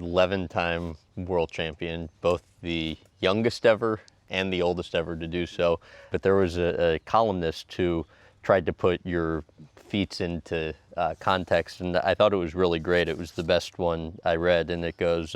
11-time world champion, both the youngest ever and the oldest ever to do so. But there was a columnist who tried to put your feats into context, and I thought it was really great. It was the best one I read, and it goes,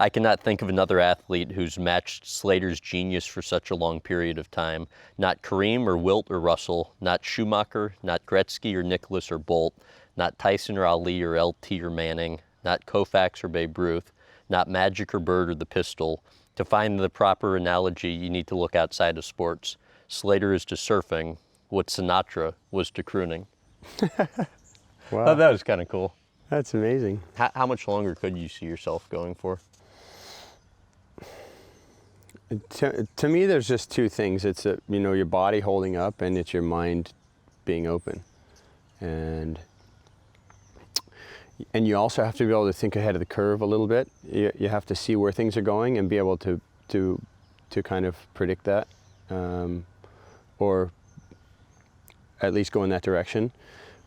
I cannot think of another athlete who's matched Slater's genius for such a long period of time. Not Kareem or Wilt or Russell, not Schumacher, not Gretzky or Nicholas or Bolt, not Tyson or Ali or LT or Manning, not Koufax or Babe Ruth, not Magic or Bird or the Pistol. To find the proper analogy, you need to look outside of sports. Slater is to surfing what Sinatra was to crooning. Wow. Oh, that was kind of cool. That's amazing. How much longer could you see yourself going for? To me, there's just two things. It's your body holding up, and it's your mind being open, and you also have to be able to think ahead of the curve a little bit. You have to see where things are going and be able to kind of predict that, or at least go in that direction.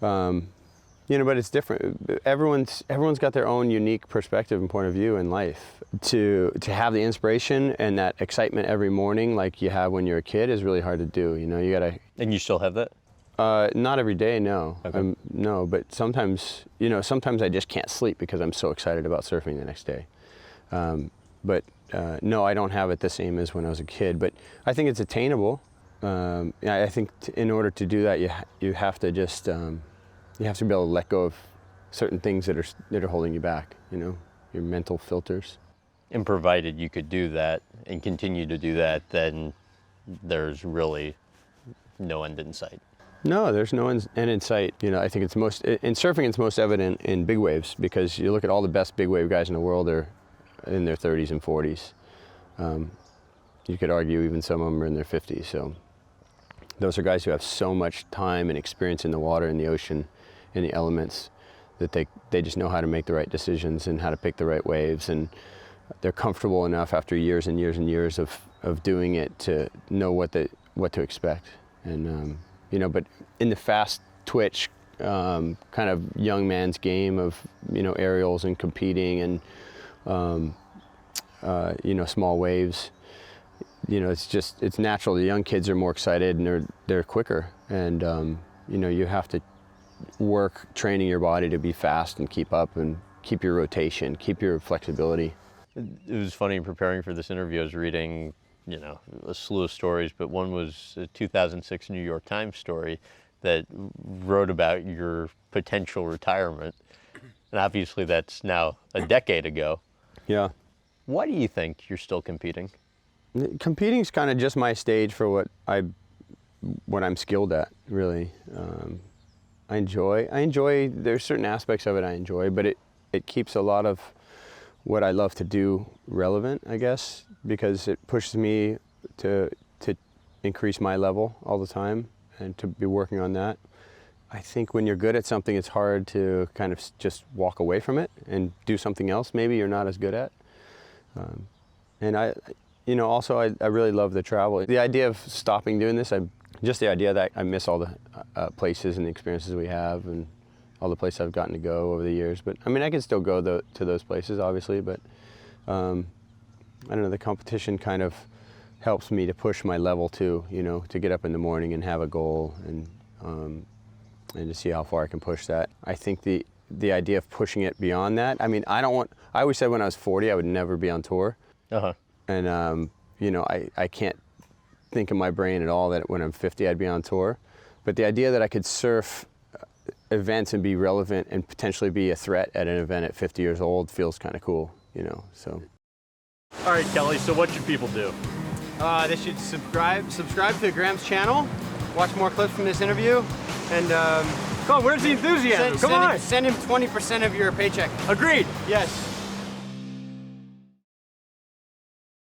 But it's different. Everyone's got their own unique perspective and point of view in life. To have the inspiration and that excitement every morning like you have when you're a kid is really hard to do. You gotta. And you still have that? Not every day, no. Okay. No, but sometimes I just can't sleep because I'm so excited about surfing the next day. No, I don't have it the same as when I was a kid. But I think it's attainable. I think in order to do that, you have to just. You have to be able to let go of certain things that are holding you back, your mental filters. And provided you could do that and continue to do that, then there's really no end in sight. No, there's no end in sight. I think in surfing it's most evident in big waves, because you look at all the best big wave guys in the world are in their 30s and 40s. You could argue even some of them are in their 50s. So those are guys who have so much time and experience in the water, in the ocean, in the elements, that they just know how to make the right decisions and how to pick the right waves, and they're comfortable enough after years and years and years of doing it to know what to expect. And but in the fast twitch kind of young man's game of aerials and competing and small waves, it's natural. The young kids are more excited and they're quicker, and you have to work training your body to be fast and keep up and keep your rotation, keep your flexibility. It was funny in preparing for this interview. I was reading, a slew of stories, but one was a 2006 New York Times story that wrote about your potential retirement. And obviously that's now a decade ago. Yeah. Why do you think you're still competing? Competing's kind of just my stage for what I'm skilled at, really. I enjoy, there's certain aspects of it I enjoy, but it keeps a lot of what I love to do relevant, I guess, because it pushes me to increase my level all the time and to be working on that. I think when you're good at something, it's hard to kind of just walk away from it and do something else maybe you're not as good at. And I really love the travel. The idea of stopping doing this, just the idea that I miss all the places and the experiences we have and all the places I've gotten to go over the years. But I mean, I can still go to those places, obviously, but I don't know, the competition kind of helps me to push my level too, to get up in the morning and have a goal and to see how far I can push that. I think the idea of pushing it beyond that, I mean, I always said when I was 40, I would never be on tour. Uh-huh. And, I can't think in my brain at all that when I'm 50 I'd be on tour. But the idea that I could surf events and be relevant and potentially be a threat at an event at 50 years old feels kind of cool, so. All right, Kelly, so what should people do? They should subscribe to Graham's channel, watch more clips from this interview, and Come on, where's the enthusiasm? Come on! Send him 20% of your paycheck. Agreed. Yes.